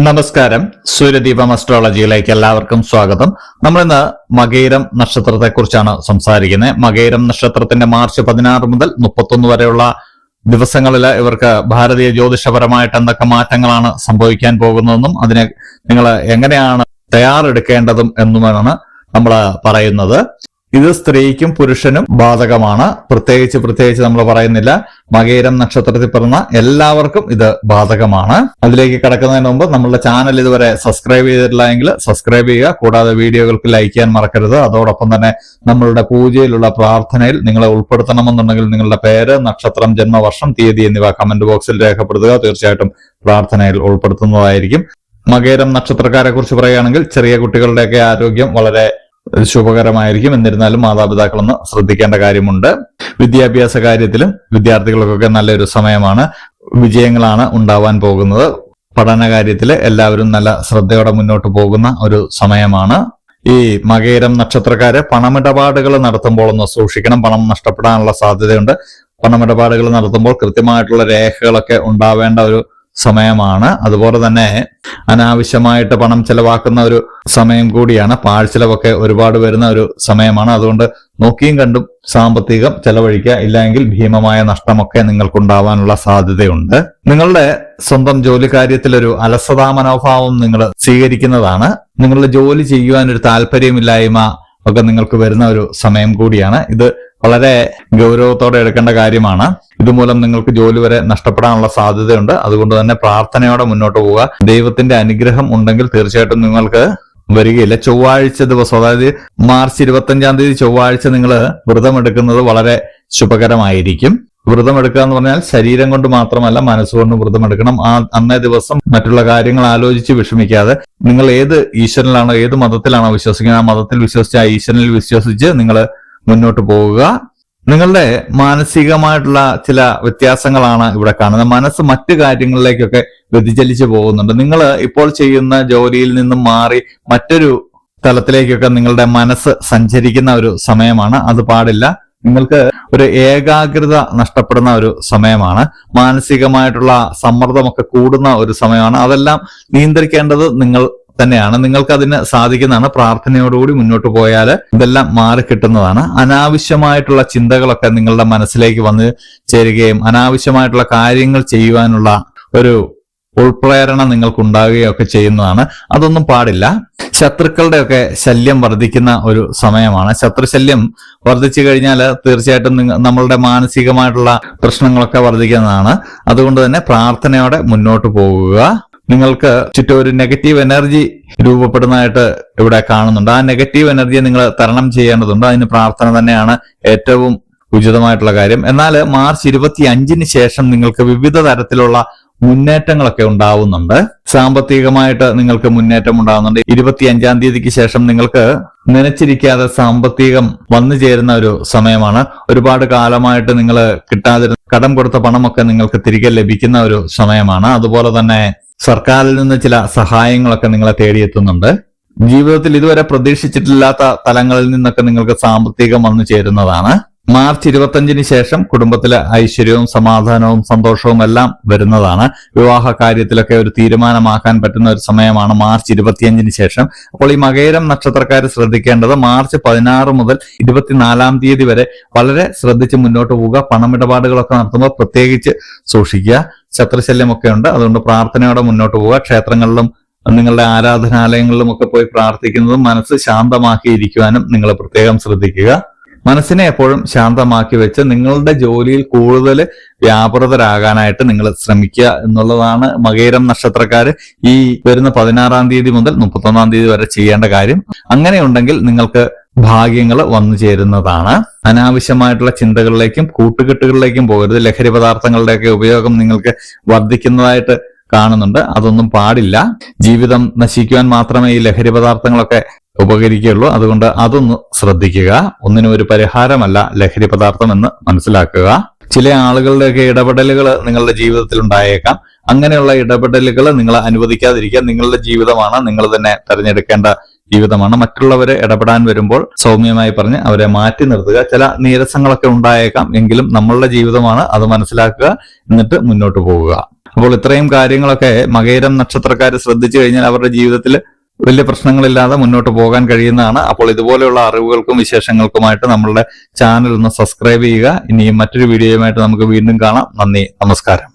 നമസ്കാരം. സൂര്യദീപം അസ്ട്രോളജിയിലേക്ക് എല്ലാവർക്കും സ്വാഗതം. നമ്മളിന്ന് മകയിരം നക്ഷത്രത്തെ കുറിച്ചാണ് സംസാരിക്കുന്നത്. മകയിരം നക്ഷത്രത്തിന്റെ മാർച്ച് 16 മുതൽ 31 വരെയുള്ള ദിവസങ്ങളിൽ ഇവർക്ക് ഭാരതീയ ജ്യോതിഷപരമായിട്ട് എന്തൊക്കെ മാറ്റങ്ങളാണ് സംഭവിക്കാൻ പോകുന്നതെന്നും അതിനെ നിങ്ങൾ എങ്ങനെയാണ് തയ്യാറെടുക്കേണ്ടതും എന്നുമാണ് നമ്മൾ പറയുന്നത്. ഇത് സ്ത്രീക്കും പുരുഷനും ബാധകമാണ്. പ്രത്യേകിച്ച് നമ്മൾ പറയുന്നില്ല. മകയിരം നക്ഷത്രത്തിൽ പിറന്ന എല്ലാവർക്കും ഇത് ബാധകമാണ്. അതിലേക്ക് കടക്കുന്നതിന് മുമ്പ് നമ്മളുടെ ചാനൽ ഇതുവരെ സബ്സ്ക്രൈബ് ചെയ്തിട്ടില്ല എങ്കിൽ സബ്സ്ക്രൈബ് ചെയ്യുക. കൂടാതെ വീഡിയോകൾക്ക് ലൈക്ക് ചെയ്യാൻ മറക്കരുത്. അതോടൊപ്പം തന്നെ നമ്മളുടെ പൂജയിലുള്ള പ്രാർത്ഥനയിൽ നിങ്ങളെ ഉൾപ്പെടുത്തണമെന്നുണ്ടെങ്കിൽ നിങ്ങളുടെ പേര്, നക്ഷത്രം, ജന്മവർഷം, തീയതി എന്നിവ കമന്റ് ബോക്സിൽ രേഖപ്പെടുത്തുക. തീർച്ചയായിട്ടും പ്രാർത്ഥനയിൽ ഉൾപ്പെടുത്തുന്നതായിരിക്കും. മകയിരം നക്ഷത്രക്കാരെ കുറിച്ച് പറയുകയാണെങ്കിൽ ചെറിയ കുട്ടികളുടെയൊക്കെ ആരോഗ്യം വളരെ ശുഭകരമായിരിക്കും. എന്നിരുന്നാലും മാതാപിതാക്കളൊന്ന് ശ്രദ്ധിക്കേണ്ട കാര്യമുണ്ട്. വിദ്യാഭ്യാസ കാര്യത്തിലും വിദ്യാർത്ഥികൾക്കൊക്കെ നല്ലൊരു സമയമാണ്. വിജയങ്ങളാണ് ഉണ്ടാവാൻ പോകുന്നത്. പഠന കാര്യത്തിൽ എല്ലാവരും നല്ല ശ്രദ്ധയോടെ മുന്നോട്ട് പോകുന്ന ഒരു സമയമാണ്. ഈ മകയിരം നക്ഷത്രക്കാര് പണമിടപാടുകൾ നടത്തുമ്പോൾ ഒന്ന് സൂക്ഷിക്കണം. പണം നഷ്ടപ്പെടാനുള്ള സാധ്യതയുണ്ട്. പണമിടപാടുകൾ നടത്തുമ്പോൾ കൃത്യമായിട്ടുള്ള രേഖകളൊക്കെ ഉണ്ടാവേണ്ട ഒരു സമയമാണ്. അതുപോലെ തന്നെ അനാവശ്യമായിട്ട് പണം ചെലവാക്കുന്ന ഒരു സമയം കൂടിയാണ്. പാഴ്ചെലവൊക്കെ ഒരുപാട് വരുന്ന ഒരു സമയമാണ്. അതുകൊണ്ട് നോക്കിയും കണ്ടും സാമ്പത്തികം ചെലവഴിക്കുക. ഇല്ലെങ്കിൽ ഭീമമായ നഷ്ടമൊക്കെ നിങ്ങൾക്കുണ്ടാവാനുള്ള സാധ്യതയുണ്ട്. നിങ്ങളുടെ സ്വന്തം ജോലി കാര്യത്തിൽ ഒരു അലസതാ മനോഭാവം നിങ്ങൾ സ്വീകരിക്കുന്നതാണ്. നിങ്ങളുടെ ജോലി ചെയ്യുവാൻ ഒരു താല്പര്യമില്ലായ്മ ഒക്കെ നിങ്ങൾക്ക് വരുന്ന ഒരു സമയം കൂടിയാണ്. ഇത് വളരെ ഗൗരവത്തോടെ എടുക്കേണ്ട കാര്യമാണ്. ഇതുമൂലം നിങ്ങൾക്ക് ജോലി വരെ നഷ്ടപ്പെടാനുള്ള സാധ്യതയുണ്ട്. അതുകൊണ്ട് തന്നെ പ്രാർത്ഥനയോടെ മുന്നോട്ട് പോവുക. ദൈവത്തിന്റെ അനുഗ്രഹം ഉണ്ടെങ്കിൽ തീർച്ചയായിട്ടും നിങ്ങൾക്ക് വരികയില്ല. ചൊവ്വാഴ്ച ദിവസം, അതായത് മാർച്ച് 25-ാം തീയതി ചൊവ്വാഴ്ച നിങ്ങൾ വ്രതമെടുക്കുന്നത് വളരെ ശുഭകരമായിരിക്കും. വ്രതമെടുക്കുക എന്ന് പറഞ്ഞാൽ ശരീരം കൊണ്ട് മാത്രമല്ല, മനസ്സുകൊണ്ടും വ്രതമെടുക്കണം. അന്നേ ദിവസം മറ്റുള്ള കാര്യങ്ങൾ ആലോചിച്ച് വിഷമിക്കാതെ നിങ്ങൾ ഏത് ഈശ്വരനിലാണോ, ഏത് മതത്തിലാണോ വിശ്വസിക്കുന്നത്, ആ മതത്തിൽ വിശ്വസിച്ച്, ആ ഈശ്വരനിൽ വിശ്വസിച്ച് നിങ്ങൾ മുന്നോട്ട് പോവുക. നിങ്ങളുടെ മാനസികമായിട്ടുള്ള ചില വ്യത്യാസങ്ങളാണ് ഇവിടെ കാണുന്നത്. മനസ്സ് മറ്റു കാര്യങ്ങളിലേക്കൊക്കെ വ്യതിചലിച്ചു പോകുന്നുണ്ട്. നിങ്ങൾ ഇപ്പോൾ ചെയ്യുന്ന ജോലിയിൽ നിന്നും മാറി മറ്റൊരു തലത്തിലേക്കൊക്കെ നിങ്ങളുടെ മനസ്സ് സഞ്ചരിക്കുന്ന ഒരു സമയമാണ്. അത് പാടില്ല. നിങ്ങൾക്ക് ഒരു ഏകാഗ്രത നഷ്ടപ്പെടുന്ന ഒരു സമയമാണ്. മാനസികമായിട്ടുള്ള സമ്മർദ്ദമൊക്കെ കൂടുന്ന ഒരു സമയമാണ്. അതെല്ലാം നിയന്ത്രിക്കേണ്ടത് നിങ്ങൾ തന്നെയാണ്. നിങ്ങൾക്ക് അതിന് സാധിക്കുന്നതാണ്. പ്രാർത്ഥനയോടുകൂടി മുന്നോട്ട് പോയാൽ ഇതെല്ലാം മാറിക്കിട്ടുന്നതാണ്. അനാവശ്യമായിട്ടുള്ള ചിന്തകളൊക്കെ നിങ്ങളുടെ മനസ്സിലേക്ക് വന്ന് ചേരുകയും അനാവശ്യമായിട്ടുള്ള കാര്യങ്ങൾ ചെയ്യുവാനുള്ള ഒരു ഉൾപ്രേരണ നിങ്ങൾക്കുണ്ടാകുകയൊക്കെ ചെയ്യുന്നതാണ്. അതൊന്നും പാടില്ല. ശത്രുക്കളുടെയൊക്കെ ശല്യം വർദ്ധിക്കുന്ന ഒരു സമയമാണ്. ശത്രുശല്യം വർദ്ധിച്ചു കഴിഞ്ഞാൽ തീർച്ചയായിട്ടും നമ്മളുടെ മാനസികമായിട്ടുള്ള പ്രശ്നങ്ങളൊക്കെ വർദ്ധിക്കുന്നതാണ്. അതുകൊണ്ട് തന്നെ പ്രാർത്ഥനയോടെ മുന്നോട്ട് പോകുക. നിങ്ങൾക്ക് ചുറ്റും ഒരു നെഗറ്റീവ് എനർജി രൂപപ്പെടുന്നതായിട്ട് ഇവിടെ കാണുന്നുണ്ട്. ആ നെഗറ്റീവ് എനർജിയെ നിങ്ങൾ തരണം ചെയ്യേണ്ടതുണ്ട്. അതിന് പ്രാർത്ഥന തന്നെയാണ് ഏറ്റവും ഉചിതമായിട്ടുള്ള കാര്യം. എന്നാൽ മാർച്ച് 25-ന് ശേഷം നിങ്ങൾക്ക് വിവിധ തരത്തിലുള്ള മുന്നേറ്റങ്ങളൊക്കെ ഉണ്ടാവുന്നുണ്ട്. സാമ്പത്തികമായിട്ട് നിങ്ങൾക്ക് മുന്നേറ്റം ഉണ്ടാവുന്നുണ്ട്. 25-ാം തീയതിക്ക് ശേഷം നിങ്ങൾക്ക് നനച്ചിരിക്കാതെ സാമ്പത്തികം വന്നു ചേരുന്ന ഒരു സമയമാണ്. ഒരുപാട് കാലമായിട്ട് നിങ്ങൾ കിട്ടാതിരുന്ന കടം കൊടുത്ത പണമൊക്കെ നിങ്ങൾക്ക് തിരികെ ലഭിക്കുന്ന ഒരു സമയമാണ്. അതുപോലെ തന്നെ സർക്കാരിൽ നിന്ന് ചില സഹായങ്ങളൊക്കെ നിങ്ങളെ തേടിയെത്തുന്നുണ്ട്. ജീവിതത്തിൽ ഇതുവരെ പ്രതീക്ഷിച്ചിട്ടില്ലാത്ത തലങ്ങളിൽ നിന്നൊക്കെ നിങ്ങൾക്ക് സാമ്പത്തികം വന്നു ചേരുന്നതാണ്. മാർച്ച് 25-ന് ശേഷം കുടുംബത്തിലെ ഐശ്വര്യവും സമാധാനവും സന്തോഷവും എല്ലാം വരുന്നതാണ്. വിവാഹ കാര്യത്തിലൊക്കെ ഒരു തീരുമാനമാക്കാൻ പറ്റുന്ന ഒരു സമയമാണ് മാർച്ച് 25-ന് ശേഷം. അപ്പോൾ ഈ മകയിരം നക്ഷത്രക്കാർ ശ്രദ്ധിക്കേണ്ടത് മാർച്ച് 16 മുതൽ 24-ാം തീയതി വരെ വളരെ ശ്രദ്ധിച്ച് മുന്നോട്ട് പോവുക. പണമിടപാടുകളൊക്കെ നടത്തുമ്പോൾ പ്രത്യേകിച്ച് സൂക്ഷിക്കുക. ശത്രുശല്യമൊക്കെ ഉണ്ട്. അതുകൊണ്ട് പ്രാർത്ഥനയോടെ മുന്നോട്ട് പോവുക. ക്ഷേത്രങ്ങളിലും നിങ്ങളുടെ ആരാധനാലയങ്ങളിലും ഒക്കെ പോയി പ്രാർത്ഥിക്കുന്നതും മനസ്സ് ശാന്തമാക്കിയിരിക്കുവാനും നിങ്ങൾ പ്രത്യേകം ശ്രദ്ധിക്കുക. മനസ്സിനെ എപ്പോഴും ശാന്തമാക്കി വെച്ച് നിങ്ങളുടെ ജോലിയിൽ കൂടുതൽ വ്യാപൃതരാകാനായിട്ട് നിങ്ങൾ ശ്രമിക്കുക എന്നുള്ളതാണ് മകയിരം നക്ഷത്രക്കാര് ഈ വരുന്ന 16-ാം തീയതി മുതൽ 31-ാം തീയതി വരെ ചെയ്യേണ്ട കാര്യം. അങ്ങനെയുണ്ടെങ്കിൽ നിങ്ങൾക്ക് ഭാഗ്യങ്ങൾ വന്നു ചേരുന്നതാണ്. അനാവശ്യമായിട്ടുള്ള ചിന്തകളിലേക്കും കൂട്ടുകെട്ടുകളിലേക്കും പോകരുത്. ലഹരി പദാർത്ഥങ്ങളുടെയൊക്കെ ഉപയോഗം നിങ്ങൾക്ക് വർദ്ധിക്കുന്നതായിട്ട് കാണുന്നുണ്ട്. അതൊന്നും പാടില്ല. ജീവിതം നശിക്കുവാൻ മാത്രമേ ഈ ലഹരി പദാർത്ഥങ്ങളൊക്കെ ഉപകരിക്കുകയുള്ളൂ. അതുകൊണ്ട് അതൊന്ന് ശ്രദ്ധിക്കുക. ഒന്നിനും ഒരു പരിഹാരമല്ല ലഹരി പദാർത്ഥം എന്ന് മനസ്സിലാക്കുക. ചില ആളുകളുടെയൊക്കെ ഇടപെടലുകൾ നിങ്ങളുടെ ജീവിതത്തിൽ ഉണ്ടായേക്കാം. അങ്ങനെയുള്ള ഇടപെടലുകൾ നിങ്ങൾ അനുവദിക്കാതിരിക്കുക. നിങ്ങളുടെ ജീവിതമാണ്, നിങ്ങൾ തന്നെ തെരഞ്ഞെടുക്കേണ്ട ജീവിതമാണ്. മറ്റുള്ളവരെ ഇടപെടാൻ വരുമ്പോൾ സൗമ്യമായി പറഞ്ഞ് അവരെ മാറ്റി നിർത്തുക. ചില നീരസങ്ങളൊക്കെ ഉണ്ടായേക്കാം, എങ്കിലും നമ്മളുടെ ജീവിതമാണ്, അത് മനസ്സിലാക്കുക, എന്നിട്ട് മുന്നോട്ട് പോകുക. അപ്പോൾ ഇത്രയും കാര്യങ്ങളൊക്കെ മകയിരം നക്ഷത്രക്കാർ ശ്രദ്ധിച്ചു കഴിഞ്ഞാൽ അവരുടെ ജീവിതത്തിൽ വലിയ പ്രശ്നങ്ങളില്ലാതെ മുന്നോട്ട് പോകാൻ കഴിയുന്നതാണ്. അപ്പോൾ ഇതുപോലെയുള്ള അറിവുകൾക്കും വിശേഷങ്ങൾക്കുമായിട്ട് നമ്മളുടെ ചാനൽ ഒന്ന് സബ്സ്ക്രൈബ് ചെയ്യുക. ഇനിയും മറ്റൊരു വീഡിയോയുമായിട്ട് നമുക്ക് വീണ്ടും കാണാം. നന്ദി, നമസ്കാരം.